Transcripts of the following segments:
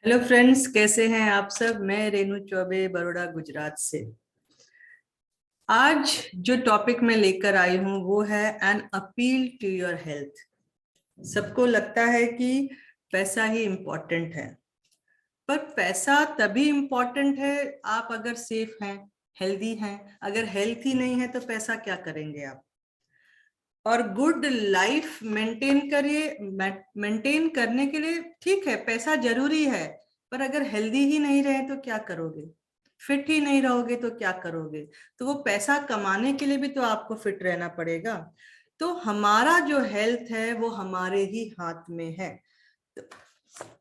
Hello friends, कैसे हैं आप सब। मैं रेनू चौबे, बड़ौदा, गुजरात से। आज जो टॉपिक मैं लेकर आई हूं वो है an appeal to your health. सबको लगता है कि पैसा ही इम्पोर्टेंट है, पर पैसा तभी इम्पोर्टेंट है आप अगर सेफ हैं, हेल्दी हैं। अगर हेल्थ ही नहीं है तो पैसा क्या करेंगे आप। और गुड लाइफ मेंटेन करने के लिए ठीक है, पैसा जरूरी है, पर अगर हेल्दी ही नहीं रहे तो क्या करोगे। फिट ही नहीं रहोगे तो क्या करोगे। तो वो पैसा कमाने के लिए भी तो आपको फिट रहना पड़ेगा। तो हमारा जो हेल्थ है वो हमारे ही हाथ में है।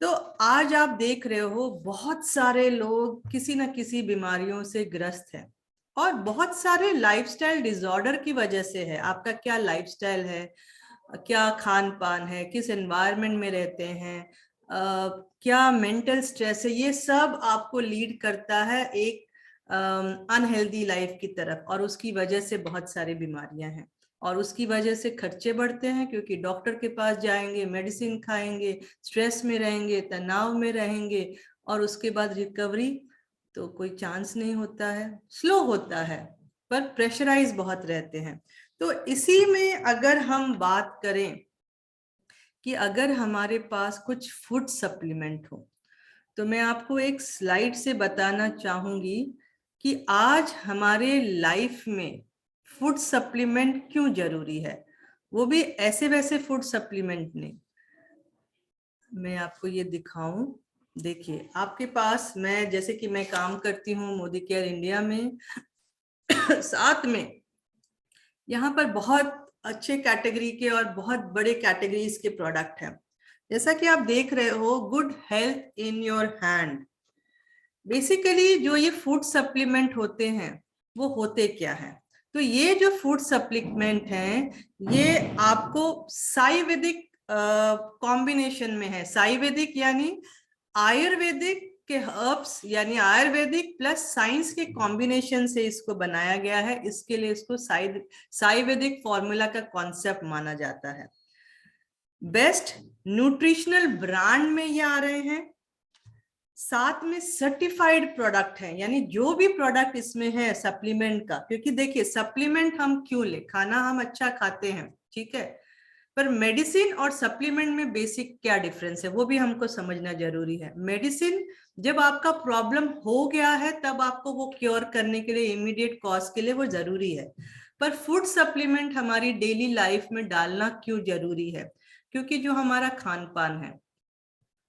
तो आज आप देख रहे हो बहुत सारे लोग किसी न किसी बीमारियों से ग्रस्त हैं, और बहुत सारे लाइफस्टाइल डिसऑर्डर की वजह से है। आपका क्या लाइफस्टाइल है, क्या खान पान है, किस एनवायरनमेंट में रहते हैं, क्या मेंटल स्ट्रेस है, ये सब आपको लीड करता है एक अनहेल्दी लाइफ की तरफ। और उसकी वजह से बहुत सारी बीमारियां हैं, और उसकी वजह से खर्चे बढ़ते हैं, क्योंकि डॉक्टर के पास जाएंगे, मेडिसिन खाएंगे, स्ट्रेस में रहेंगे, तनाव में रहेंगे, और उसके बाद रिकवरी तो कोई चांस नहीं होता है, स्लो होता है, पर प्रेशराइज बहुत रहते हैं। तो इसी में अगर हम बात करें कि अगर हमारे पास कुछ फूड सप्लीमेंट हो, तो मैं आपको एक स्लाइड से बताना चाहूंगी कि आज हमारे लाइफ में फूड सप्लीमेंट क्यों जरूरी है। वो भी ऐसे वैसे फूड सप्लीमेंट नहीं। मैं आपको ये दिखाऊं। देखिए, आपके पास, मैं जैसे कि मैं काम करती हूँ मोदी केयर इंडिया में साथ में यहाँ पर बहुत अच्छे कैटेगरी के और बहुत बड़े कैटेगरीज के प्रोडक्ट हैं। जैसा कि आप देख रहे हो, good health in your hand. Basically जो ये फूड सप्लीमेंट होते हैं वो होते क्या है। तो ये जो फूड सप्लीमेंट हैं ये आपको साइवेदिक कॉम्बिनेशन में है। साइवेदिक यानी आयुर्वेदिक के हर्ब्स, यानी आयुर्वेदिक प्लस साइंस के कॉम्बिनेशन से इसको बनाया गया है। इसके लिए इसको साइवेदिक फॉर्मूला का कॉन्सेप्ट माना जाता है। बेस्ट न्यूट्रिशनल ब्रांड में ये आ रहे हैं। साथ में सर्टिफाइड प्रोडक्ट है, यानी जो भी प्रोडक्ट इसमें है सप्लीमेंट का, क्योंकि देखिए सप्लीमेंट हम क्यों ले, खाना हम अच्छा खाते हैं, ठीक है, पर मेडिसिन और सप्लीमेंट में बेसिक क्या डिफरेंस है वो भी हमको समझना जरूरी है। मेडिसिन जब आपका प्रॉब्लम हो गया है तब आपको वो क्योर करने के लिए, इमीडिएट कॉज के लिए वो जरूरी है। पर फूड सप्लीमेंट हमारी डेली लाइफ में डालना क्यों जरूरी है, क्योंकि जो हमारा खान पान है,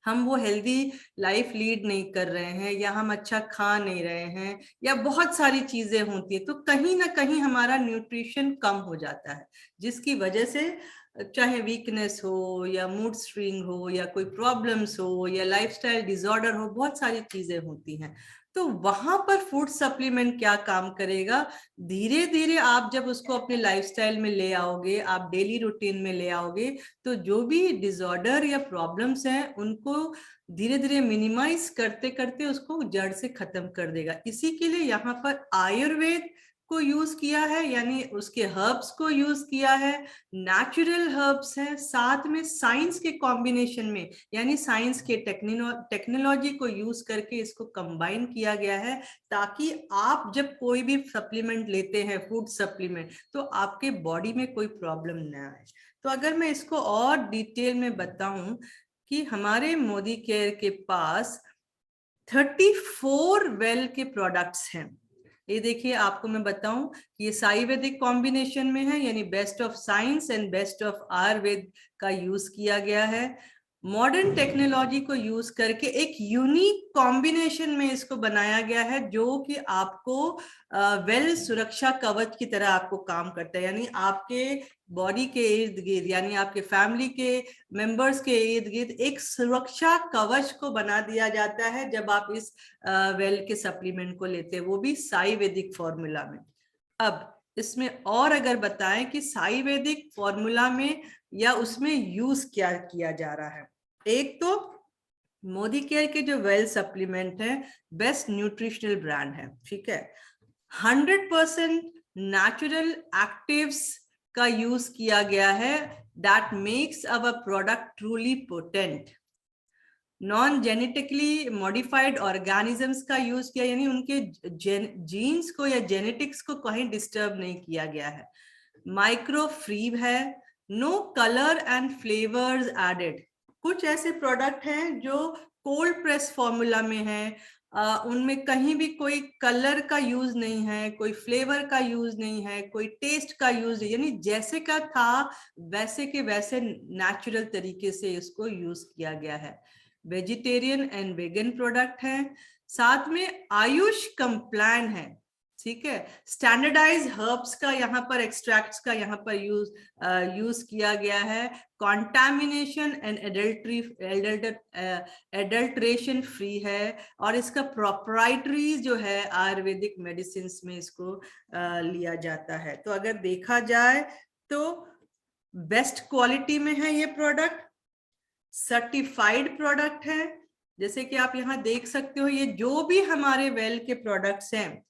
हम वो हेल्दी लाइफ लीड नहीं कर रहे हैं, या हम अच्छा खा नहीं रहे हैं, या बहुत सारी चीजें होती है, तो कहीं ना कहीं हमारा न्यूट्रिशन कम हो जाता है, जिसकी वजह से चाहे वीकनेस हो या मूड स्विंग हो या कोई प्रॉब्लम्स हो या लाइफस्टाइल डिसऑर्डर हो, बहुत सारी चीजें होती हैं। तो वहां पर फूड सप्लीमेंट क्या काम करेगा, धीरे धीरे आप जब उसको अपने लाइफस्टाइल में ले आओगे, आप डेली रूटीन में ले आओगे, तो जो भी डिसऑर्डर या प्रॉब्लम्स हैं उनको धीरे धीरे मिनिमाइज करते करते उसको जड़ से खत्म कर देगा। इसी के लिए यहाँ पर आयुर्वेद को यूज किया है, यानी उसके हर्ब्स को यूज किया है, नेचुरल हर्ब्स है, साथ में साइंस के कॉम्बिनेशन में, यानी साइंस के टेक्नोलॉजी को यूज करके इसको कंबाइन किया गया है, ताकि आप जब कोई भी सप्लीमेंट लेते हैं, फूड सप्लीमेंट, तो आपके बॉडी में कोई प्रॉब्लम ना आए। तो अगर मैं इसको और डिटेल में बताऊं कि हमारे मोदी केयर के पास 34 वेल के प्रोडक्ट्स हैं। ये देखिए, आपको मैं बताऊं कि ये साइवेदिक कॉम्बिनेशन में है, यानी best of science and best of Ayurveda का यूज किया गया है। मॉडर्न टेक्नोलॉजी को यूज करके एक यूनिक कॉम्बिनेशन में इसको बनाया गया है, जो कि आपको वेल सुरक्षा कवच की तरह आपको काम करता है, यानी आपके बॉडी के इर्द गिर्द, यानी आपके फैमिली के मेंबर्स के इर्द गिर्द एक सुरक्षा कवच को बना दिया जाता है जब आप इस वेल के सप्लीमेंट को लेते हैं, वो भी साइवेदिक फॉर्मूला में। अब इसमें और अगर बताएं कि साइवेदिक फॉर्मूला में या उसमें यूज क्या किया जा रहा है। एक तो मोदी केयर के जो वेल सप्लीमेंट है बेस्ट न्यूट्रिशनल ब्रांड है, ठीक है, 100% नेचुरल एक्टिव्स का यूज किया गया है, that makes our product truly potent. Non genetically modified organisms का यूज किया, यानी उनके जीन्स को या जेनेटिक्स को कहीं डिस्टर्ब नहीं किया गया है। माइक्रो फ्री है, no colour and flavours added. कुछ ऐसे प्रोडक्ट हैं जो कोल्ड प्रेस फॉर्मूला में है, उनमें कहीं भी कोई कलर का यूज नहीं है, कोई फ्लेवर का यूज नहीं है, कोई टेस्ट का यूज नहीं, यानी जैसे का था वैसे के वैसे नेचुरल तरीके से इसको यूज किया गया है। वेजिटेरियन एंड वेगन प्रोडक्ट है, साथ में आयुष कंप्लायंट है, ठीक है। स्टैंडर्डाइज हर्ब्स का यहाँ पर, एक्सट्रैक्ट्स का यहाँ पर यूज किया गया है। कॉन्टामिनेशन एंड एडल्ट्रेशन फ्री है, और इसका प्रोप्राइटरी जो है आयुर्वेदिक मेडिसिन में इसको लिया जाता है। तो अगर देखा जाए तो बेस्ट क्वालिटी में है ये प्रोडक्ट, सर्टिफाइड प्रोडक्ट है। जैसे कि आप यहाँ देख सकते हो, ये जो भी हमारे वेल के प्रोडक्ट्स हैं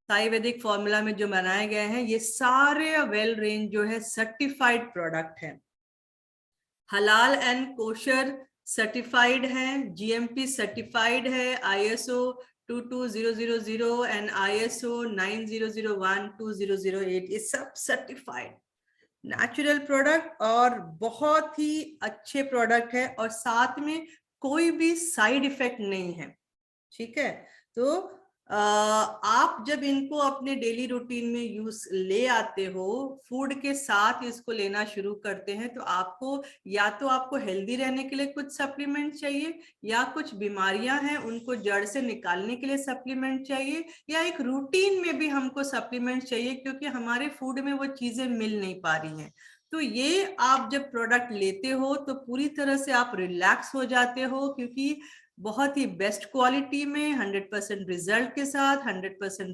आयुर्वेदिक फॉर्मूला में जो बनाए गए हैं, ये सारे वेल रेंज जो है सर्टिफाइड प्रोडक्ट है। हलाल एंड कोशर सर्टिफाइड है, जीएमपी सर्टिफाइड है, आईएसओ 22000 एंड आईएसओ 9001-2008, ये सब सर्टिफाइड नेचुरल प्रोडक्ट और बहुत ही अच्छे प्रोडक्ट है, और साथ में कोई भी साइड इफेक्ट नहीं है, ठीक है। तो आप जब इनको अपने डेली रूटीन में यूज ले आते हो, फूड के साथ इसको लेना शुरू करते हैं, तो आपको या तो आपको हेल्दी रहने के लिए कुछ सप्लीमेंट चाहिए, या कुछ बीमारियां हैं उनको जड़ से निकालने के लिए सप्लीमेंट चाहिए, या एक रूटीन में भी हमको सप्लीमेंट चाहिए क्योंकि हमारे फूड में वो चीजें मिल नहीं पा रही हैं। तो ये आप जब प्रोडक्ट लेते हो तो पूरी तरह से आप रिलैक्स हो जाते हो, क्योंकि बहुत ही बेस्ट क्वालिटी में 100% रिजल्ट के साथ, 100%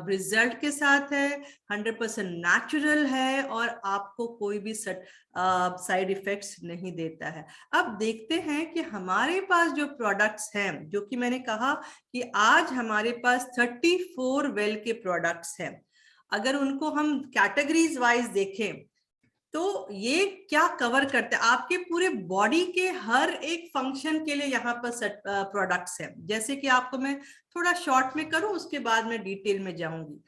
रिजल्ट के साथ है, 100% नेचुरल है, और आपको कोई भी साइड इफेक्ट्स नहीं देता है। अब देखते हैं कि हमारे पास जो प्रोडक्ट्स हैं, जो कि मैंने कहा कि आज हमारे पास 34 वेल के प्रोडक्ट्स हैं, अगर उनको हम कैटेगरीज वाइज देखें तो ये क्या कवर करते हैं, आपके पूरे बॉडी के हर एक फंक्शन के लिए यहाँ पर प्रोडक्ट्स हैं। जैसे कि आपको मैं थोड़ा शॉर्ट में करूं, उसके बाद मैं डिटेल में जाऊंगी।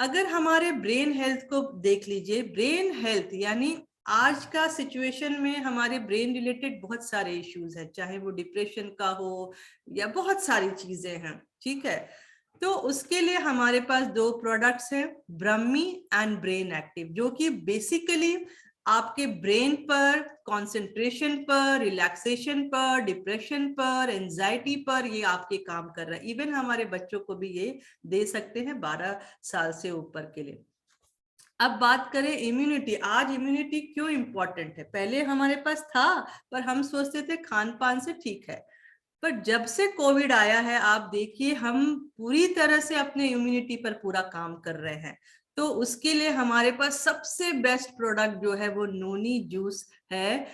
अगर हमारे ब्रेन हेल्थ को देख लीजिए, ब्रेन हेल्थ यानी आज का सिचुएशन में हमारे ब्रेन रिलेटेड बहुत सारे इश्यूज हैं, चाहे वो डिप्रेशन का हो या बहुत सारी चीजें हैं, ठीक है। तो उसके लिए हमारे पास 2 प्रोडक्ट्स हैं, ब्रह्मी एंड ब्रेन एक्टिव, जो कि बेसिकली आपके ब्रेन पर, कंसंट्रेशन पर, रिलैक्सेशन पर, डिप्रेशन पर, एंजाइटी पर ये आपके काम कर रहा है। इवन हमारे बच्चों को भी ये दे सकते हैं 12 साल से ऊपर के लिए। अब बात करें इम्यूनिटी, आज इम्यूनिटी क्यों इंपॉर्टेंट है? पहले हमारे पास था पर हम सोचते थे खान पान से ठीक है, पर जब से कोविड आया है आप देखिए हम पूरी तरह से अपने इम्यूनिटी पर पूरा काम कर रहे हैं। तो उसके लिए हमारे पास सबसे बेस्ट प्रोडक्ट जो है वो नोनी जूस है,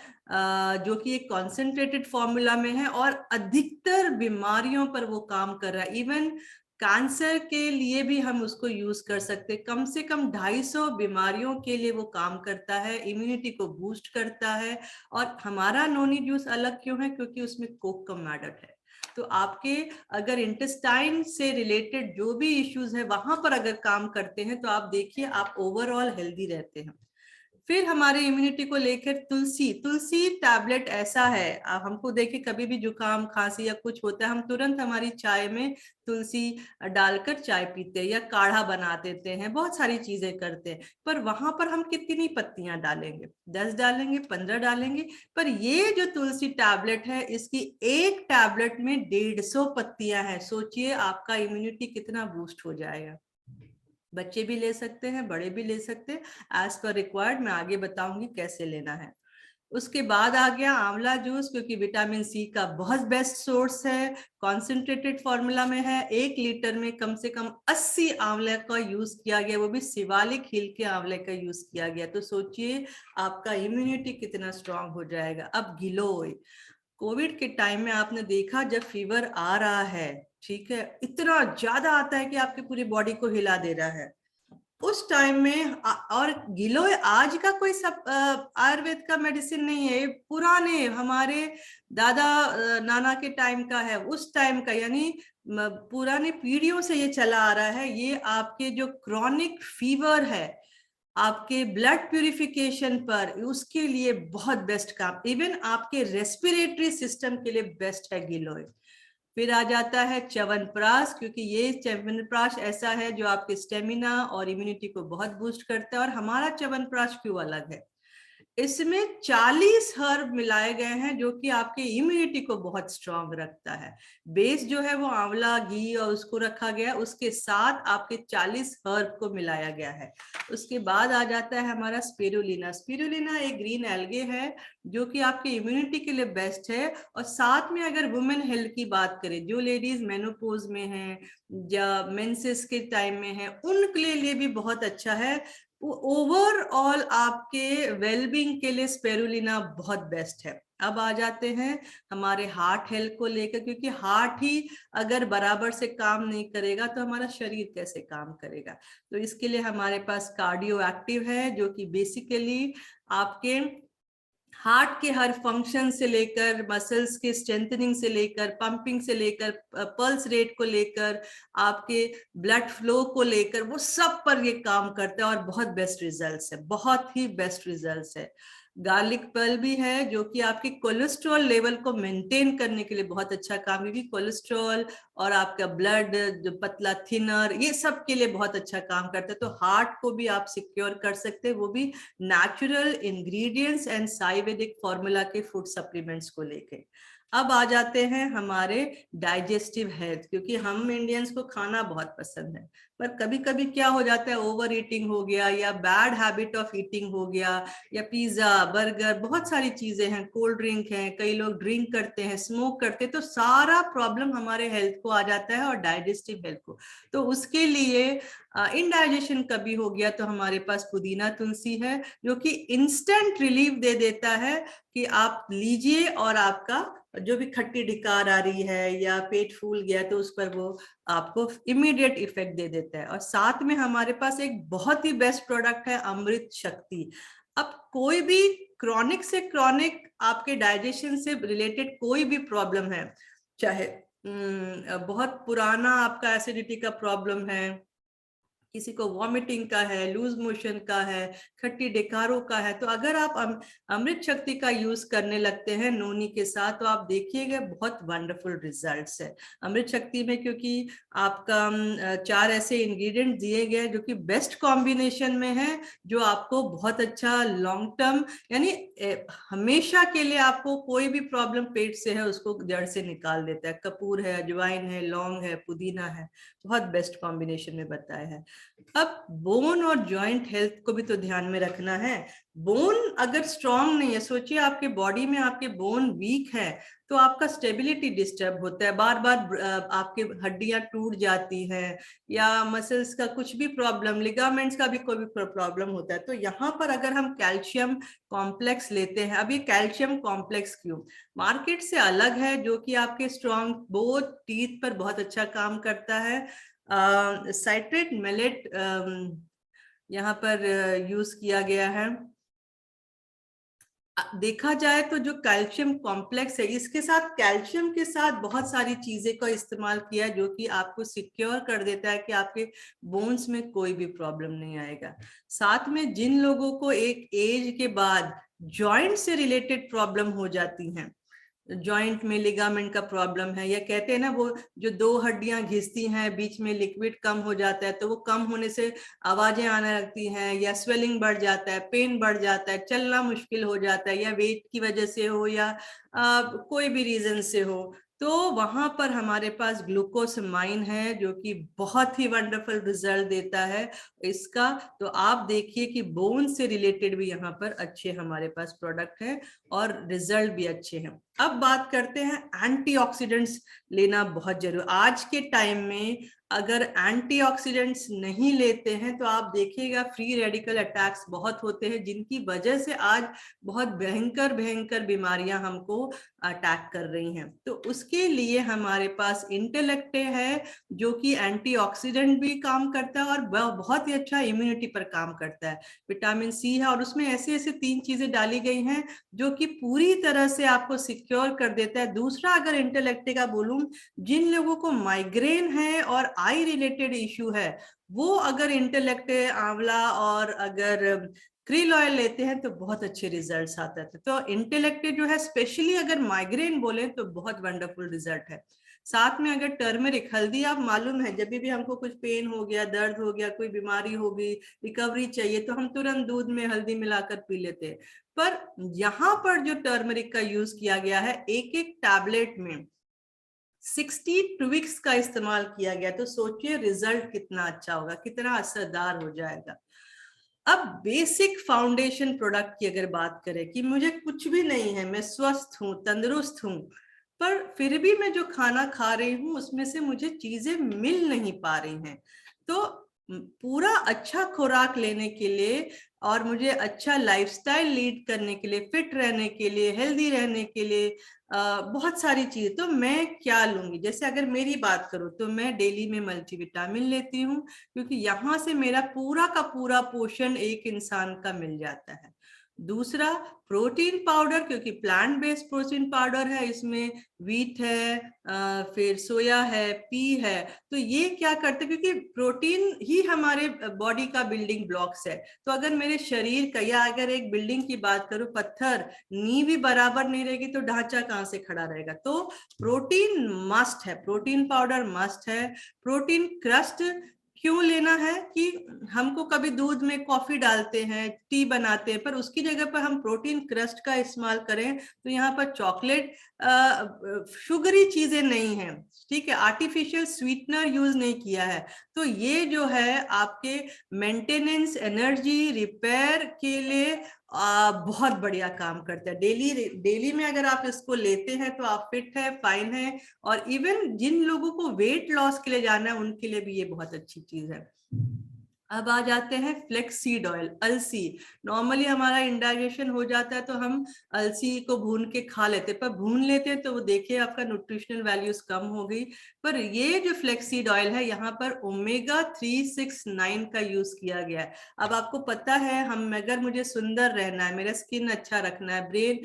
जो कि एक कॉन्सेंट्रेटेड फॉर्मूला में है और अधिकतर बीमारियों पर वो काम कर रहा है। इवन कैंसर के लिए भी हम उसको यूज कर सकते हैं, कम से कम 250 बीमारियों के लिए वो काम करता है, इम्यूनिटी को बूस्ट करता है। और हमारा नोनी जूस अलग क्यों है? क्योंकि उसमें कोकम एडेड है। तो आपके अगर इंटेस्टाइन से रिलेटेड जो भी इश्यूज है वहां पर अगर काम करते हैं तो आप देखिए आप ओवरऑल हेल्दी रहते हैं। फिर हमारे इम्यूनिटी को लेकर तुलसी, तुलसी टैबलेट ऐसा है, हमको देखिए कभी भी जुकाम खांसी या कुछ होता है हम तुरंत हमारी चाय में तुलसी डालकर चाय पीते हैं या काढ़ा बना देते हैं, बहुत सारी चीजें करते हैं। पर वहां पर हम कितनी पत्तियां डालेंगे? 10 डालेंगे, 15 डालेंगे। पर ये जो तुलसी टैबलेट है इसकी एक टैबलेट में 150 पत्तियां हैं। सोचिए आपका इम्यूनिटी कितना बूस्ट हो जाएगा। बच्चे भी ले सकते हैं, बड़े भी ले सकते हैं, एज पर रिक्वायर्ड। मैं आगे बताऊंगी कैसे लेना है। उसके बाद आ गया आंवला जूस, क्योंकि विटामिन सी का बहुत बेस्ट सोर्स है, कॉन्सेंट्रेटेड फॉर्मूला में है। 1 लीटर में कम से कम 80 आंवले का यूज किया गया, वो भी शिवालिक हिल के आंवले का यूज किया गया। तो सोचिए आपका इम्यूनिटी कितना स्ट्रांग हो जाएगा। अब गिलोय, कोविड के टाइम में आपने देखा जब फीवर आ रहा है, ठीक है, इतना ज्यादा आता है कि आपकी पूरी बॉडी को हिला दे रहा है, उस टाइम में और गिलोय आज का कोई सब आयुर्वेद का मेडिसिन नहीं है, पुराने हमारे दादा नाना के टाइम का है, उस टाइम का, यानी पुराने पीढ़ियों से ये चला आ रहा है। ये आपके जो क्रॉनिक फीवर है, आपके ब्लड प्यूरिफिकेशन पर, उसके लिए बहुत बेस्ट काम, इवन आपके रेस्पिरेटरी सिस्टम के लिए बेस्ट है गिलोय। फिर आ जाता है च्यवनप्राश, क्योंकि ये च्यवनप्राश ऐसा है जो आपके स्टेमिना और इम्यूनिटी को बहुत बूस्ट करता है। और हमारा च्यवनप्राश क्यों अलग है, इसमें 40 हर्ब मिलाए गए हैं जो कि आपके इम्यूनिटी को बहुत स्ट्रांग रखता है। बेस जो है वो आंवला घी और उसको रखा गया, उसके साथ आपके 40 हर्ब को मिलाया गया है। उसके बाद आ जाता है हमारा स्पिरुलिना। स्पिरुलिना एक ग्रीन एल्गे है जो कि आपके इम्यूनिटी के लिए बेस्ट है। और साथ में अगर वुमेन हेल्थ की बात करें, जो लेडीज मेनोपॉज में हैं या मेंसेस के टाइम में है, उनके लिए भी बहुत अच्छा है। ओवरऑल आपके वेलबींग के लिए स्पिरुलिना बहुत बेस्ट है। अब आ जाते हैं हमारे हार्ट हेल्थ को लेकर, क्योंकि हार्ट ही अगर बराबर से काम नहीं करेगा तो हमारा शरीर कैसे काम करेगा। तो इसके लिए हमारे पास कार्डियो एक्टिव है, जो कि बेसिकली आपके हार्ट के हर फंक्शन से लेकर, मसल्स के स्ट्रेंथनिंग से लेकर, पंपिंग से लेकर, पल्स रेट को लेकर, आपके ब्लड फ्लो को लेकर, वो सब पर ये काम करता है और बहुत बेस्ट रिजल्ट्स है, बहुत ही बेस्ट रिजल्ट्स है। गार्लिक पर्ल भी है जो कि आपके कोलेस्ट्रॉल लेवल को मेंटेन करने के लिए बहुत अच्छा काम, क्योंकि कोलेस्ट्रॉल और आपका ब्लड जो पतला थिनर, ये सब के लिए बहुत अच्छा काम करता है। तो हार्ट को भी आप सिक्योर कर सकते हैं, वो भी natural ingredients and Ayurvedic formula के फूड सप्लीमेंट्स को लेके। अब आ जाते हैं हमारे डाइजेस्टिव हेल्थ, क्योंकि हम इंडियंस को खाना बहुत पसंद है, पर कभी कभी क्या हो जाता है, ओवर ईटिंग हो गया या बैड हैबिट ऑफ ईटिंग हो गया, या पिज्जा बर्गर, बहुत सारी चीजें हैं, कोल्ड ड्रिंक है, कई लोग ड्रिंक करते हैं, स्मोक करते हैं, तो सारा प्रॉब्लम हमारे हेल्थ को आ जाता है और डाइजेस्टिव हेल्थ को। तो उसके लिए इनडाइजेशन कभी हो गया तो हमारे पास पुदीना तुलसी है, जो कि इंस्टेंट रिलीफ दे देता है कि आप लीजिए और आपका जो भी खट्टी ढिकार आ रही है या पेट फूल गया तो उस पर वो आपको इमीडिएट इफेक्ट दे देता है। और साथ में हमारे पास एक बहुत ही बेस्ट प्रोडक्ट है अमृत शक्ति। अब कोई भी क्रॉनिक से क्रॉनिक आपके डाइजेशन से रिलेटेड कोई भी प्रॉब्लम है, चाहे बहुत पुराना आपका एसिडिटी का प्रॉब्लम है, किसी को वॉमिटिंग का है, लूज मोशन का है, खट्टी डकारों का है, तो अगर आप अमृत शक्ति का यूज करने लगते हैं नोनी के साथ, तो आप देखिएगा बहुत वंडरफुल रिजल्ट्स है अमृत शक्ति में। क्योंकि आपका 4 ऐसे इंग्रेडिएंट दिए गए जो कि बेस्ट कॉम्बिनेशन में है, जो आपको बहुत अच्छा लॉन्ग टर्म, यानी हमेशा के लिए आपको कोई भी प्रॉब्लम पेट से है उसको जड़ से निकाल देता है। कपूर है, अजवाइन है, लौंग है, पुदीना है, बहुत बेस्ट कॉम्बिनेशन में बताया है। अब बोन और जॉइंट हेल्थ को भी तो ध्यान में रखना है। बोन अगर स्ट्रांग नहीं है, सोचिए आपके बॉडी में आपके बोन वीक है तो आपका स्टेबिलिटी डिस्टर्ब होता है, बार बार आपके हड्डियां टूट जाती हैं, या मसल्स का कुछ भी प्रॉब्लम, लिगामेंट्स का भी कोई भी प्रॉब्लम होता है। तो यहाँ पर अगर हम कैल्शियम कॉम्प्लेक्स लेते हैं, अब ये कैल्शियम कॉम्प्लेक्स क्यों मार्केट से अलग है, जो कि आपके स्ट्रांग बोथ टीथ पर बहुत अच्छा काम करता है। साइट्रेट मेलेट यहाँ पर यूज किया गया है। देखा जाए तो जो कैल्शियम कॉम्प्लेक्स है, इसके साथ कैल्शियम के साथ बहुत सारी चीजें का इस्तेमाल किया, जो कि आपको सिक्योर कर देता है कि आपके बोन्स में कोई भी प्रॉब्लम नहीं आएगा। साथ में जिन लोगों को एक एज के बाद जॉइंट से रिलेटेड प्रॉब्लम हो जाती हैं, जॉइंट में लिगामेंट का प्रॉब्लम है, या कहते हैं ना वो जो 2 हड्डियां घिसती हैं, बीच में लिक्विड कम हो जाता है, तो वो कम होने से आवाजें आने लगती हैं, या स्वेलिंग बढ़ जाता है, पेन बढ़ जाता है, चलना मुश्किल हो जाता है, या वेट की वजह से हो या कोई भी रीजन से हो, तो वहां पर हमारे पास ग्लूकोसमाइन है जो कि बहुत ही वंडरफुल रिजल्ट देता है इसका। तो आप देखिए कि बोन से रिलेटेड भी यहाँ पर अच्छे हमारे पास प्रोडक्ट है और रिजल्ट भी अच्छे हैं। अब बात करते हैं एंटीऑक्सीडेंट्स लेना बहुत जरूरी आज के टाइम में। अगर एंटीऑक्सीडेंट्स नहीं लेते हैं तो आप देखिएगा फ्री रेडिकल अटैक्स बहुत होते हैं, जिनकी वजह से आज बहुत भयंकर भयंकर बीमारियां हमको अटैक कर रही हैं। तो उसके लिए हमारे पास इंटेलेक्ट है जो कि एंटीऑक्सीडेंट भी काम करता है और बहुत ही अच्छा इम्यूनिटी पर काम करता है। विटामिन सी है और उसमें ऐसे ऐसे 3 चीजें डाली गई हैं जो कि पूरी तरह से आपको सिक्योर कर देता है। दूसरा, अगर इंटेलेक्ट का बोलूं, जिन लोगों को माइग्रेन है और आई रिलेटेड इश्यू है, वो अगर इंटेलेक्ट आंवला और अगर क्रील ऑयल लेते हैं तो बहुत अच्छे रिजल्ट्स आते हैं। तो इंटेलेक्ट जो है स्पेशली अगर माइग्रेन बोले तो बहुत वंडरफुल रिजल्ट है। साथ में अगर टर्मरिक, हल्दी, आप मालूम है जब भी हमको कुछ पेन हो गया, दर्द हो गया, कोई बीमारी हो गई, रिकवरी चाहिए, तो हम तुरंत दूध में हल्दी मिलाकर पी लेते हैं। पर यहाँ पर जो टर्मरिक का यूज किया गया है, एक एक टैबलेट में 60 ट्विक्स का इस्तेमाल किया गया, तो सोचिए रिजल्ट कितना अच्छा होगा, कितना असरदार हो जाएगा। अब बेसिक फाउंडेशन प्रोडक्ट की अगर बात करें कि मुझे कुछ भी नहीं है, मैं स्वस्थ हूं, तंदुरुस्त हूं, पर फिर भी मैं जो खाना खा रही हूं उसमें से मुझे चीजें मिल नहीं पा रही हैं, तो पूरा अच्छा खुराक लेने के लिए और मुझे अच्छा लाइफस्टाइल लीड करने के लिए, फिट रहने के लिए, हेल्दी रहने के लिए बहुत सारी चीजें, तो मैं क्या लूंगी। जैसे अगर मेरी बात करूं तो मैं डेली में मल्टीविटामिन लेती हूँ, क्योंकि यहाँ से मेरा पूरा का पूरा पोषण एक इंसान का मिल जाता है। दूसरा, प्रोटीन पाउडर, क्योंकि प्लांट बेस्ड प्रोटीन पाउडर है, इसमें व्हीट है, फिर सोया है, पी है, तो ये क्या करते हैं, क्योंकि प्रोटीन ही हमारे बॉडी का बिल्डिंग ब्लॉक्स है। तो अगर मेरे शरीर का, या अगर एक बिल्डिंग की बात करूं, पत्थर नींव भी बराबर नहीं रहेगी तो ढांचा कहां से खड़ा रहेगा। तो प्रोटीन मस्ट है, प्रोटीन पाउडर मस्ट है। प्रोटीन क्रस्ट क्यों लेना है कि हमको कभी दूध में कॉफी डालते हैं, टी बनाते हैं, पर उसकी जगह पर हम प्रोटीन क्रस्ट का इस्तेमाल करें तो यहाँ पर चॉकलेट, शुगरी चीजें नहीं है, ठीक है, आर्टिफिशियल स्वीटनर यूज नहीं किया है। तो ये जो है आपके मेंटेनेंस, एनर्जी, रिपेयर के लिए बहुत बढ़िया काम करता है। डेली में अगर आप इसको लेते हैं तो आप फिट है, फाइन है, और इवन जिन लोगों को वेट लॉस के लिए जाना है उनके लिए भी ये बहुत अच्छी चीज है। अब आ जाते हैं फ्लेक्सीड ऑयल, अलसी। नॉर्मली हमारा इंडाइजेशन हो जाता है तो हम अलसी को भून के खा लेते हैं, पर भून लेते हैं तो वो देखिए आपका न्यूट्रिशनल वैल्यूज कम हो गई। पर ये जो फ्लेक्सीड ऑयल है, यहाँ पर ओमेगा 369 का यूज किया गया है। अब आपको पता है, हम अगर मुझे सुंदर रहना है, मेरा स्किन अच्छा रखना है, ब्रेन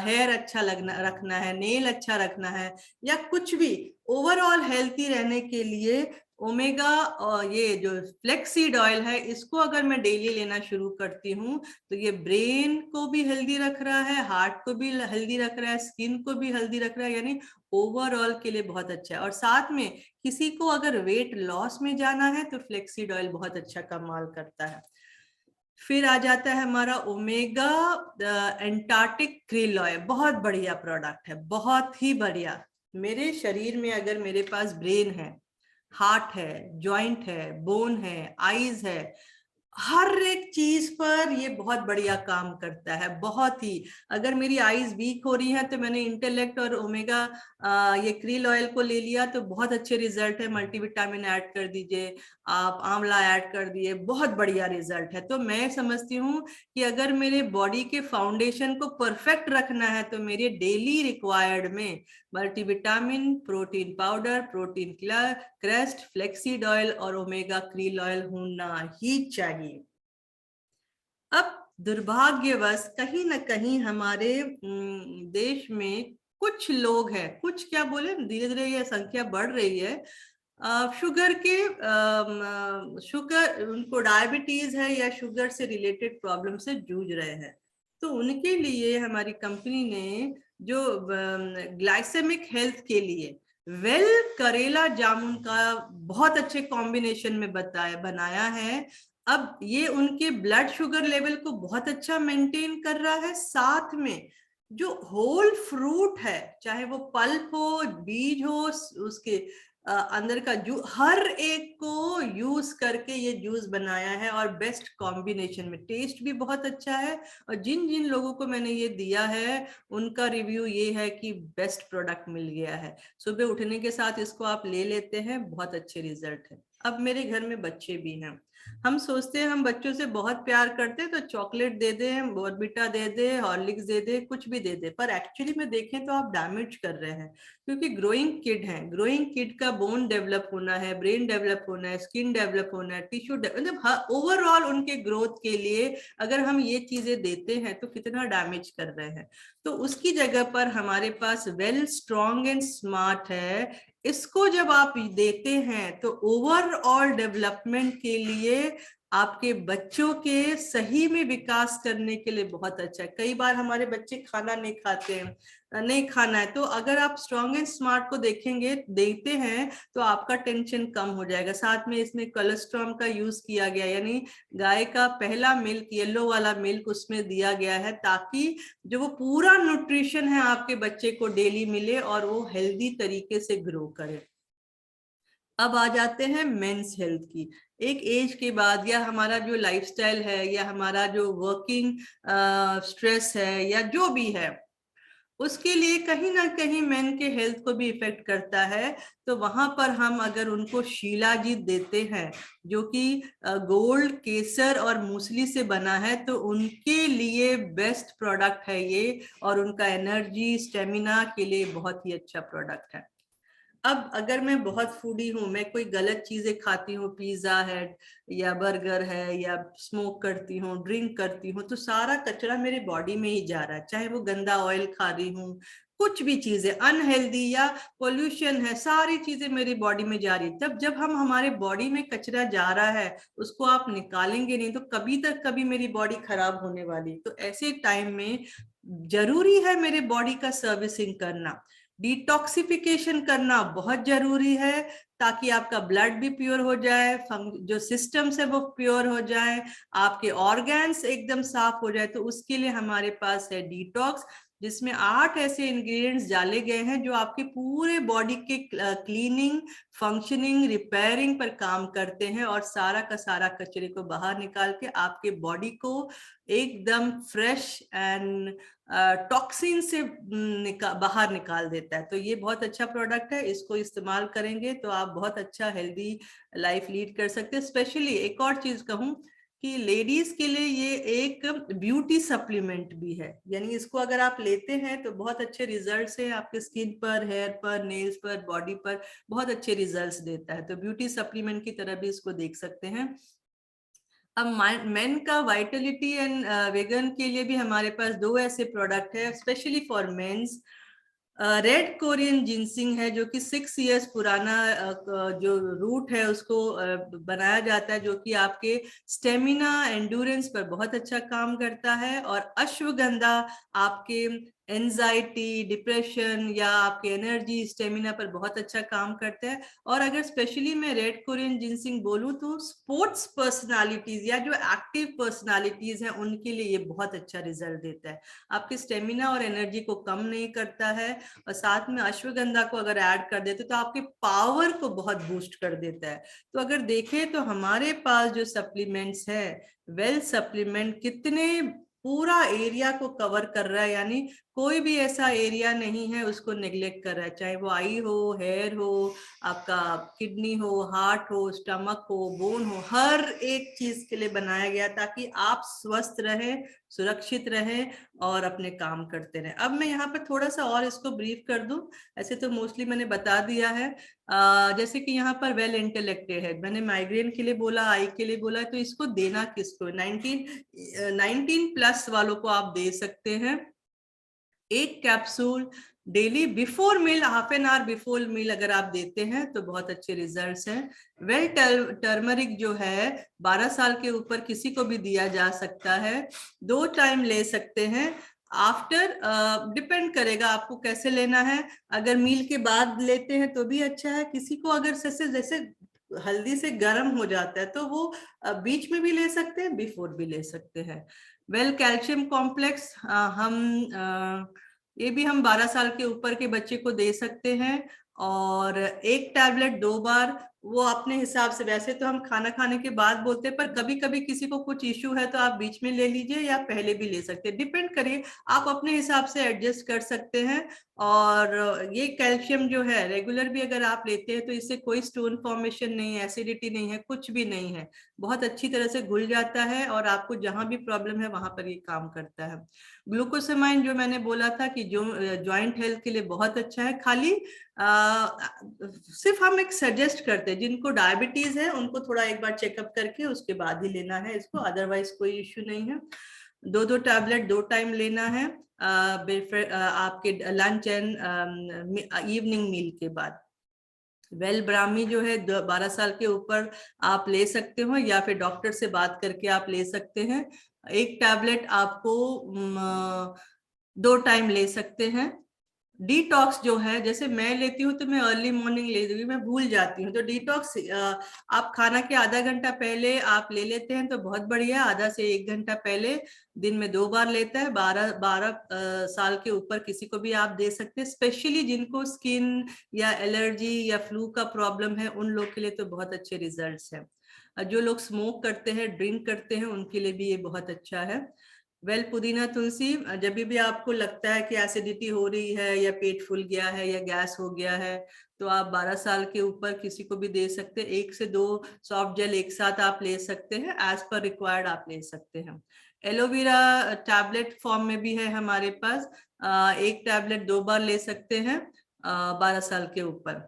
हेयर अच्छा रखना है, नेल अच्छा रखना है, या कुछ भी ओवरऑल हेल्थी रहने के लिए, ओमेगा और ये जो फ्लेक्सीड ऑयल है, इसको अगर मैं डेली लेना शुरू करती हूँ तो ये ब्रेन को भी हेल्दी रख रहा है, हार्ट को भी हेल्दी रख रहा है, स्किन को भी हेल्दी रख रहा है, यानी ओवरऑल के लिए बहुत अच्छा है। और साथ में किसी को अगर वेट लॉस में जाना है तो फ्लेक्सीड ऑयल बहुत अच्छा कमाल करता है। फिर आ जाता है हमारा ओमेगा एंटार्क्टिक क्रिल ऑयल, बहुत बढ़िया प्रोडक्ट है, बहुत ही बढ़िया। मेरे शरीर में अगर मेरे पास ब्रेन है, हार्ट है, जॉइंट है, बोन है, आईज है, हर एक चीज पर ये बहुत बढ़िया काम करता है, बहुत ही। अगर मेरी आईज वीक हो रही है तो मैंने इंटेलेक्ट और ओमेगा ये क्रील ऑयल को ले लिया तो बहुत अच्छे रिजल्ट है। मल्टीविटामिन ऐड कर दीजिए, आप आंवला ऐड कर दिए, बहुत बढ़िया रिजल्ट है। तो मैं समझती हूँ कि अगर मेरे बॉडी के फाउंडेशन को परफेक्ट रखना है तो मेरे डेली रिक्वायर्ड में multivitamin, protein powder, protein crust, flaxseed oil और ओमेगा क्रील ऑयल होना ही चाहिए। अब दुर्भाग्यवश कहीं ना कहीं हमारे देश में कुछ लोग हैं, कुछ क्या बोले, धीरे धीरे ये संख्या बढ़ रही है, शुगर के, शुगर, उनको डायबिटीज है या शुगर से रिलेटेड प्रॉब्लम से जूझ रहे हैं। तो उनके लिए हमारी कंपनी ने जो ग्लाइसेमिक हेल्थ के लिए वेल करेला जामुन का बहुत अच्छे कॉम्बिनेशन में बनाया है। अब ये उनके ब्लड शुगर लेवल को बहुत अच्छा मेंटेन कर रहा है। साथ में जो होल फ्रूट है, चाहे वो पल्प हो, बीज हो, उसके अंदर का जूस, हर एक को यूज करके ये जूस बनाया है और बेस्ट कॉम्बिनेशन में, टेस्ट भी बहुत अच्छा है। और जिन जिन लोगों को मैंने ये दिया है उनका रिव्यू ये है कि बेस्ट प्रोडक्ट मिल गया है। सुबह उठने के साथ इसको आप ले लेते हैं, बहुत अच्छे रिजल्ट है। अब मेरे घर में बच्चे भी हैं, हम सोचते हैं हम बच्चों से बहुत प्यार करते हैं तो चॉकलेट दे दे, बॉर्नविटा दे दे, हॉर्लिक्स दे दे, कुछ भी दे दे, पर एक्चुअली में देखें तो आप डैमेज कर रहे हैं। क्योंकि ग्रोइंग किड है, ग्रोइंग किड का बोन डेवलप होना है, ब्रेन डेवलप होना है, स्किन डेवलप होना है, टिश्यू मतलब ओवरऑल उनके ग्रोथ के लिए अगर हम ये चीजें देते हैं तो कितना डैमेज कर रहे हैं। तो उसकी जगह पर हमारे पास वेल स्ट्रॉन्ग एंड स्मार्ट है, इसको जब आप देते हैं तो ओवरऑल डेवलपमेंट के लिए, आपके बच्चों के सही में विकास करने के लिए बहुत अच्छा है। कई बार हमारे बच्चे खाना नहीं खाते हैं, नहीं खाना है, तो अगर आप स्ट्रॉन्ग एंड स्मार्ट को देखेंगे देते हैं तो आपका टेंशन कम हो जाएगा। साथ में इसमें कोलेस्ट्रॉल का यूज किया गया, यानी गाय का पहला मिल्क, येलो वाला मिल्क उसमें दिया गया है, ताकि जो वो पूरा न्यूट्रिशन है आपके बच्चे को डेली मिले और वो हेल्दी तरीके से ग्रो करे। अब आ जाते हैं मेंस हेल्थ की। एक एज के बाद, या हमारा जो लाइफस्टाइल है, या हमारा जो वर्किंग स्ट्रेस है, या जो भी है, उसके लिए कहीं ना कहीं मेन के हेल्थ को भी इफेक्ट करता है। तो वहां पर हम अगर उनको शिलाजीत देते हैं, जो कि गोल्ड, केसर और मूसली से बना है, तो उनके लिए बेस्ट प्रोडक्ट है ये, और उनका एनर्जी स्टेमिना के लिए बहुत ही अच्छा प्रोडक्ट है। अब अगर मैं बहुत फूडी हूँ, मैं कोई गलत चीजें खाती हूँ, पिज्जा है या बर्गर है, या स्मोक करती हूँ, ड्रिंक करती हूँ, तो सारा कचरा मेरे बॉडी में ही जा रहा है। चाहे वो गंदा ऑयल खा रही हूँ, कुछ भी चीजें अनहेल्दी या पोल्यूशन है, सारी चीजें मेरी बॉडी में जा रही है। तब जब हम हमारे बॉडी में कचरा जा रहा है, उसको आप निकालेंगे नहीं तो कभी तक कभी मेरी बॉडी खराब होने वाली। तो ऐसे टाइम में जरूरी है मेरे बॉडी का सर्विसिंग करना, डिटॉक्सिफिकेशन करना बहुत जरूरी है, ताकि आपका ब्लड भी प्योर हो जाए, जो सिस्टम्स है वो प्योर हो जाए, आपके ऑर्गन्स एकदम साफ हो जाए। तो उसके लिए हमारे पास है डिटॉक्स, जिसमें 8 ऐसे इंग्रेडिएंट्स डाले गए हैं जो आपके पूरे बॉडी के क्लीनिंग, फंक्शनिंग, रिपेयरिंग पर काम करते हैं, और सारा का सारा कचरे को बाहर निकाल के आपके बॉडी को एकदम फ्रेश एंड टॉक्सिन से बाहर निकाल देता है। तो ये बहुत अच्छा प्रोडक्ट है, इसको इस्तेमाल करेंगे तो आप बहुत अच्छा हेल्दी लाइफ लीड कर सकते हैं। स्पेशली एक और चीज कहूं कि लेडीज के लिए ये एक ब्यूटी सप्लीमेंट भी है, यानी इसको अगर आप लेते हैं तो बहुत अच्छे रिजल्ट्स हैं आपके स्किन पर, हेयर पर, नेल्स पर, बॉडी पर, बहुत अच्छे रिजल्ट्स देता है। तो ब्यूटी सप्लीमेंट की तरह भी इसको देख सकते हैं। अब मेन का वाइटलिटी एंड वेगन के लिए भी हमारे पास 2 ऐसे प्रोडक्ट है specially for men's. Red Korean ginseng है, जो कि 6 इयर्स पुराना जो रूट है उसको बनाया जाता है, जो कि आपके स्टेमिना, एंडुरेंस पर बहुत अच्छा काम करता है। और अश्वगंधा आपके एंजाइटी, डिप्रेशन या आपके एनर्जी, स्टेमिना पर बहुत अच्छा काम करता है। और अगर स्पेशली मैं रेड कोरियन जिनसिंग बोलूं तो स्पोर्ट्स पर्सनालिटीज या जो एक्टिव पर्सनालिटीज हैं उनके लिए ये बहुत अच्छा रिजल्ट देता है। आपके स्टेमिना और एनर्जी को कम नहीं करता है, और साथ में अश्वगंधा को अगर ऐड कर देते तो आपके पावर को बहुत बूस्ट कर देता है। तो अगर देखें तो हमारे पास जो सप्लीमेंट्स है, वेल सप्लीमेंट कितने पूरा एरिया को कवर कर रहा है, यानी कोई भी ऐसा एरिया नहीं है उसको नेग्लेक्ट कर रहा है, चाहे वो आई हो, हेयर हो, आपका किडनी हो, हार्ट हो, स्टमक हो, बोन हो, हर एक चीज के लिए बनाया गया ताकि आप स्वस्थ रहें, सुरक्षित रहें और अपने काम करते रहें। अब मैं यहाँ पर थोड़ा सा और इसको ब्रीफ कर दूं, ऐसे तो मोस्टली मैंने बता दिया है। जैसे कि यहाँ पर वेल इंटेलेक्टेड है, मैंने माइग्रेन के लिए बोला, आई के लिए बोला, तो इसको देना किसको, 19 प्लस वालों को आप दे सकते हैं। एक capsule daily before meal, half an hour before meal अगर आप देते हैं तो बहुत अच्छे रिजल्ट्स हैं। वेल टर्मरिक जो है 12 साल के ऊपर किसी को भी दिया जा सकता है, 2 टाइम ले सकते हैं। आफ्टर डिपेंड करेगा आपको कैसे लेना है, अगर मील के बाद लेते हैं तो भी अच्छा है। किसी को अगर जैसे हल्दी से गर्म हो जाता है तो वो बीच में भी ले सकते हैं, बिफोर भी ले सकते हैं। वेल कैल्शियम कॉम्प्लेक्स हम ये भी हम 12 साल के ऊपर के बच्चे को दे सकते हैं। और एक टैबलेट 2 बार, वो अपने हिसाब से। वैसे तो हम खाना खाने के बाद बोलते हैं, पर कभी कभी किसी को कुछ इश्यू है तो आप बीच में ले लीजिए या पहले भी ले सकते हैं, डिपेंड करिए, आप अपने हिसाब से एडजस्ट कर सकते हैं। और ये कैल्शियम जो है रेगुलर भी अगर आप लेते हैं तो इससे कोई स्टोन फॉर्मेशन नहीं है, एसिडिटी नहीं है, कुछ भी नहीं है, बहुत अच्छी तरह से घुल जाता है और आपको जहां भी प्रॉब्लम है वहां पर ये काम करता है। ग्लूकोसामाइन जो मैंने बोला था कि जो जॉइंट हेल्थ के लिए बहुत अच्छा है, खाली सिर्फ हम एक सजेस्ट करते हैं, जिनको डायबिटीज है उनको थोड़ा एक बार चेकअप करके उसके बाद ही लेना है इसको, अदरवाइज कोई इश्यू नहीं है। 2-2 टैबलेट 2 टाइम लेना है आपके लंच एंड इवनिंग मील के बाद। वेल ब्राह्मी जो है 12 साल के ऊपर आप ले सकते हो या फिर डॉक्टर से बात करके आप ले सकते हैं। एक टैबलेट आपको 2 टाइम ले सकते हैं। डिटॉक्स जो है, जैसे मैं लेती हूँ तो मैं अर्ली मॉर्निंग ले रही हूँ, मैं भूल जाती हूँ, तो डिटॉक्स आप खाना के आधा घंटा पहले आप ले लेते हैं तो बहुत बढ़िया, आधा से 1 घंटा पहले, दिन में 2 बार लेता है। 12 साल के ऊपर किसी को भी आप दे सकते हैं, स्पेशली जिनको स्किन या एलर्जी या फ्लू का प्रॉब्लम है उन लोग के लिए तो बहुत अच्छे रिजल्ट्स हैं। जो लोग स्मोक करते हैं, ड्रिंक करते हैं, उनके लिए भी ये बहुत अच्छा है। वेल पुदीना तुलसी, जब भी आपको लगता है कि एसिडिटी हो रही है या पेट फूल गया है या गैस हो गया है तो आप 12 साल के ऊपर किसी को भी दे सकते हैं। 1 से 2 सॉफ्ट जेल एक साथ आप ले सकते हैं, एज पर रिक्वायर्ड आप ले सकते हैं। एलोवेरा टैबलेट फॉर्म में भी है हमारे पास, एक टैबलेट 2 बार ले सकते हैं 12 साल के ऊपर।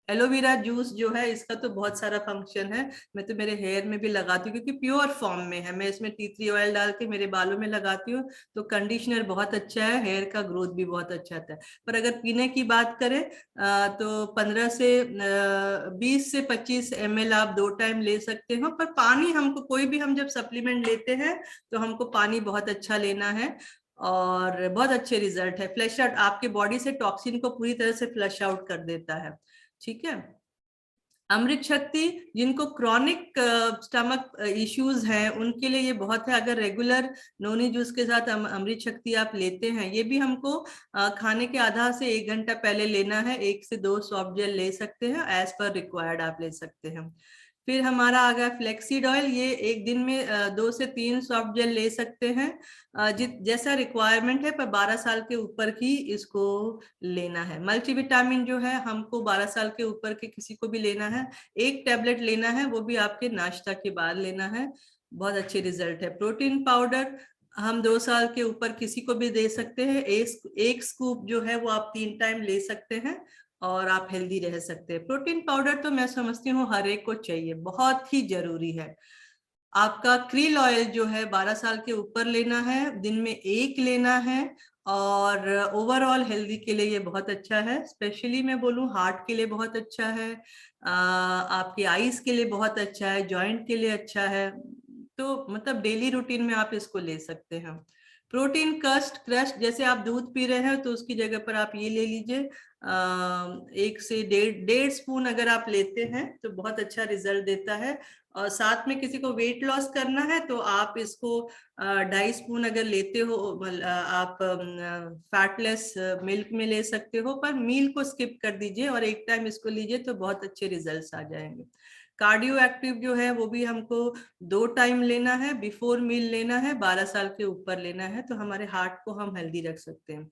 एलोवेरा जूस जो है इसका तो बहुत सारा फंक्शन है, मैं तो मेरे हेयर में भी लगाती हूँ क्योंकि प्योर फॉर्म में है, मैं इसमें टी ट्री ऑयल डाल के मेरे बालों में लगाती हूँ, तो कंडीशनर बहुत अच्छा है, हेयर का ग्रोथ भी बहुत अच्छा आता है। पर अगर पीने की बात करें तो 15 से 20 से 25 ml आप 2 टाइम ले सकते हो। पर पानी हमको, कोई भी हम जब सप्लीमेंट लेते हैं तो हमको पानी बहुत अच्छा लेना है और बहुत अच्छे रिजल्ट है। फ्लैश आउट, आपके बॉडी से टॉक्सिन को पूरी तरह से फ्लश आउट कर देता है। ठीक है। अमृत शक्ति, जिनको क्रॉनिक स्टमक इश्यूज हैं उनके लिए ये बहुत है। अगर रेगुलर नोनी जूस के साथ अमृत शक्ति आप लेते हैं, ये भी हमको खाने के आधा से 1 घंटा पहले लेना है। 1 से 2 सॉफ्ट जेल ले सकते हैं, एज पर रिक्वायर्ड आप ले सकते हैं। फिर हमारा आ गया फ्लेक्सीड ऑयल, ये एक दिन में 2 से 3 सॉफ्ट जेल ले सकते हैं, जैसा रिक्वायरमेंट है, पर 12 साल के ऊपर ही इसको लेना है। मल्टीविटामिन जो है हमको 12 साल के ऊपर के किसी को भी लेना है, 1 टैबलेट लेना है, वो भी आपके नाश्ता के बाद लेना है, बहुत अच्छे रिजल्ट है। प्रोटीन पाउडर हम 2 साल के ऊपर किसी को भी दे सकते हैं, एक स्कूप जो है वो आप 3 टाइम ले सकते हैं और आप हेल्दी रह सकते हैं। प्रोटीन पाउडर तो मैं समझती हूँ हर एक को चाहिए, बहुत ही जरूरी है। आपका क्रील ऑयल जो है 12 साल के ऊपर लेना है, दिन में 1 लेना है, और ओवरऑल हेल्दी के लिए ये बहुत अच्छा है। स्पेशली मैं बोलूँ हार्ट के लिए बहुत अच्छा है, आपकी आईज के लिए बहुत अच्छा है, जॉइंट के लिए अच्छा है, तो मतलब डेली रूटीन में आप इसको ले सकते हैं। प्रोटीन क्रस्ट, जैसे आप दूध पी रहे हैं तो उसकी जगह पर आप ये ले लीजिए, 1 से 1.5 स्पून अगर आप लेते हैं तो बहुत अच्छा रिजल्ट देता है। और साथ में किसी को वेट लॉस करना है तो आप इसको 2.5 स्पून अगर लेते हो, आप फैटलेस मिल्क में ले सकते हो, पर मील को स्किप कर दीजिए और एक टाइम इसको लीजिए तो बहुत अच्छे रिजल्ट्स आ जाएंगे। कार्डियो एक्टिव जो है वो भी हमको 2 टाइम लेना है, बिफोर मील लेना है, 12 साल के ऊपर लेना है, तो हमारे हार्ट को हम हेल्दी रख सकते हैं।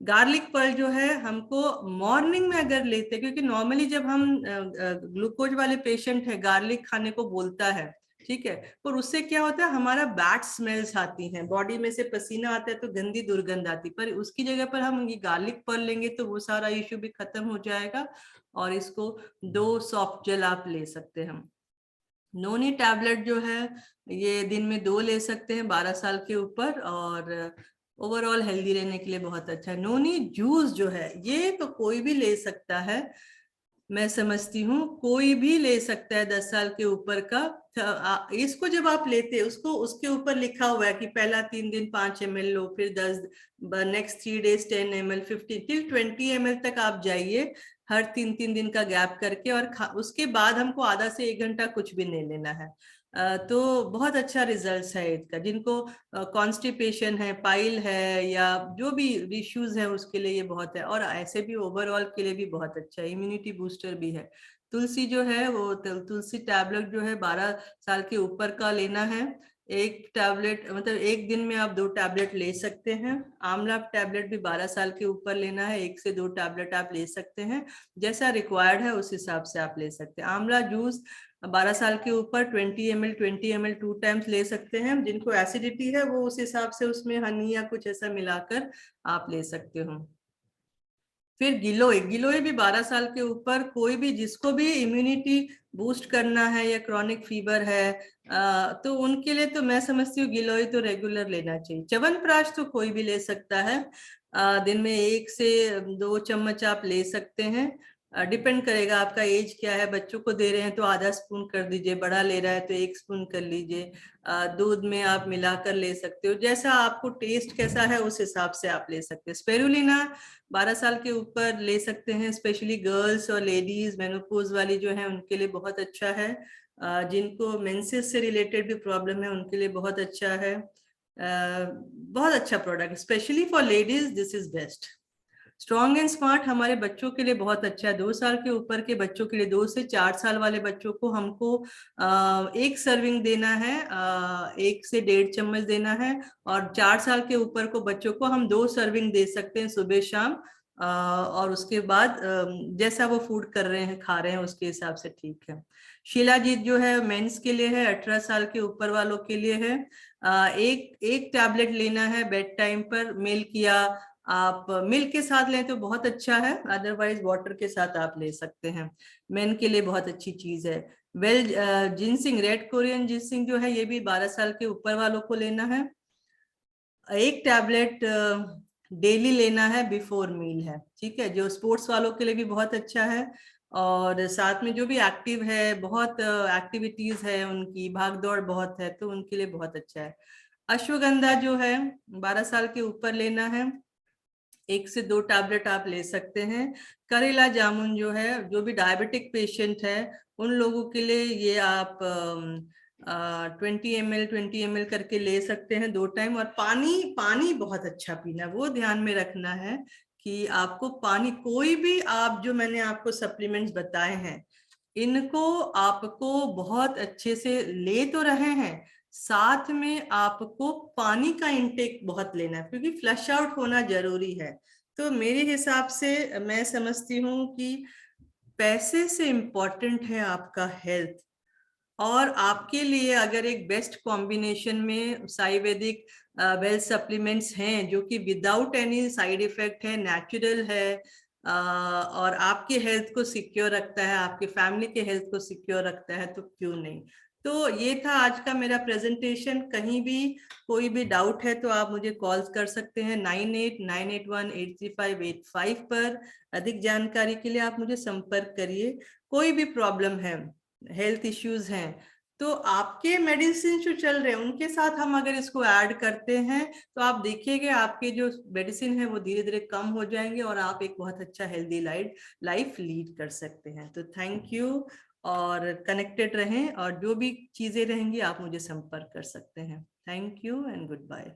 गार्लिक पर्ल जो है हमको मॉर्निंग में अगर लेते हैं, क्योंकि नॉर्मली जब हम ग्लूकोज वाले पेशेंट है गार्लिक खाने को बोलता है, ठीक है, पर उससे क्या होता है हमारा बैड स्मेल्स आती हैं, बॉडी में से पसीना आता है तो गंदी दुर्गंध आती, पर उसकी जगह पर हम ये गार्लिक पर्ल लेंगे तो वो सारा इश्यू भी खत्म हो जाएगा। और इसको 2 सॉफ्ट जेल आप ले सकते हैं। नोनी टैबलेट जो है ये दिन में 2 ले सकते हैं 12 साल के ऊपर, और ओवरऑल हेल्दी रहने के लिए बहुत अच्छा है। नोनी जूस जो है ये तो कोई भी ले सकता है, मैं समझती हूँ कोई भी ले सकता है 10 साल के ऊपर का। इसको जब आप लेते हैं उसको, उसके ऊपर लिखा हुआ है कि पहला 3 दिन 5 ml लो, फिर 10, next 3 days 10 ml, 15 till 20 ml तक आप जाइए हर 3-3 दिन का गैप करके, और उसके बाद हमको आधा से 1 घंटा कुछ भी नहीं लेना है। तो बहुत अच्छा रिजल्ट है इसका। जिनको कॉन्स्टिपेशन है, पाइल है, या जो भी इश्यूज है उसके लिए ये बहुत है। और ऐसे भी ओवरऑल के लिए भी बहुत अच्छा है, इम्यूनिटी बूस्टर भी है। तुलसी जो है वो तुलसी टैबलेट जो है 12 साल के ऊपर का लेना है। एक टैबलेट मतलब एक दिन में आप 2 टैबलेट ले सकते हैं। आंवला टैबलेट भी 12 साल के ऊपर लेना है, 1 से 2 टैबलेट आप ले सकते हैं, जैसा रिक्वायर्ड है उस हिसाब से आप ले सकते हैं। आंवला जूस 12 साल के ऊपर 20 ml 2 टाइम्स ले सकते हैं। जिनको एसिडिटी है वो उस हिसाब से उसमें हनी या कुछ ऐसा मिलाकर आप ले सकते हो। फिर गिलोय, गिलोय भी 12 साल के ऊपर कोई भी जिसको भी इम्यूनिटी बूस्ट करना है या क्रॉनिक फीवर है, तो उनके लिए तो मैं समझती हूँ गिलोय तो रेगुलर लेना चाहिए। च्यवनप्राश तो कोई भी ले सकता है, दिन में 1 से 2 चम्मच आप ले सकते हैं। डिपेंड करेगा आपका एज क्या है। बच्चों को दे रहे हैं तो आधा स्पून कर दीजिए, बड़ा ले रहा है तो 1 स्पून कर लीजिए। दूध में आप मिलाकर ले सकते हो, जैसा आपको टेस्ट कैसा है उस हिसाब से आप ले सकते हैं। स्पेरुलिना 12 साल के ऊपर ले सकते हैं, स्पेशली गर्ल्स और लेडीज मेनोपॉज वाली जो है उनके लिए बहुत अच्छा है। जिनको मेंसेस से रिलेटेड भी प्रॉब्लम है उनके लिए बहुत अच्छा है। बहुत अच्छा product, specially for ladies this is best. Strong and smart हमारे बच्चों के लिए बहुत अच्छा है। 2 साल के ऊपर के बच्चों के लिए, 2 से 4 साल वाले बच्चों को हमको 1 सर्विंग देना है, 1 से 1.5 चम्मच देना है। और 4 साल के ऊपर को बच्चों को हम 2 सर्विंग दे सकते हैं, सुबह शाम। और उसके बाद जैसा वो फूड कर रहे हैं, खा रहे हैं, उसके हिसाब से ठीक है। शिलाजीत जो है मेंस के लिए है, 18 साल के ऊपर वालों के लिए है। एक टैबलेट लेना है बेड टाइम पर। मिल्क या आप मिल्क के साथ लें तो बहुत अच्छा है, अदरवाइज वाटर के साथ आप ले सकते हैं। मेन के लिए बहुत अच्छी चीज है। Well ginseng, red Korean ginseng जो है ये भी 12 साल के ऊपर वालों को लेना है। एक टैबलेट डेली लेना है बिफोर मील है, ठीक है। जो स्पोर्ट्स वालों के लिए भी बहुत अच्छा है। और साथ में जो भी एक्टिव है, बहुत एक्टिविटीज है उनकी, भाग दौड़ बहुत है, तो उनके लिए बहुत अच्छा है। अश्वगंधा जो है 12 साल के ऊपर लेना है, 1 से 2 टैबलेट आप ले सकते हैं। करेला जामुन जो है, जो भी डायबिटिक पेशेंट है उन लोगों के लिए ये आप 20 ml करके ले सकते हैं 2 टाइम। और पानी, पानी बहुत अच्छा पीना, वो ध्यान में रखना है कि आपको पानी, कोई भी आप जो मैंने आपको सप्लीमेंट्स बताए हैं इनको आपको बहुत अच्छे से ले तो रहे हैं, साथ में आपको पानी का इंटेक बहुत लेना है, क्योंकि फ्लश आउट होना जरूरी है। तो मेरे हिसाब से मैं समझती हूँ कि पैसे से इम्पोर्टेंट है आपका हेल्थ। और आपके लिए अगर एक बेस्ट कॉम्बिनेशन में आयुर्वेदिक वेल्थ सप्लीमेंट्स हैं जो कि विदाउट एनी साइड इफेक्ट है, नेचुरल है, और आपके हेल्थ को सिक्योर रखता है, आपके फैमिली के हेल्थ को सिक्योर रखता है, तो क्यों नहीं। तो ये था आज का मेरा प्रेजेंटेशन। कहीं भी कोई भी डाउट है तो आप मुझे कॉल कर सकते हैं 9898818585 पर। अधिक जानकारी के लिए आप मुझे संपर्क करिए। कोई भी प्रॉब्लम है, हेल्थ इश्यूज हैं, तो आपके मेडिसिन जो चल रहे हैं उनके साथ हम अगर इसको ऐड करते हैं तो आप देखिएगा आपके जो मेडिसिन है वो धीरे धीरे कम हो जाएंगे और आप एक बहुत अच्छा हेल्दी लाइफ लीड कर सकते हैं। तो थैंक यू, और कनेक्टेड रहें, और जो भी चीजें रहेंगी आप मुझे संपर्क कर सकते हैं। Thank you and good bye.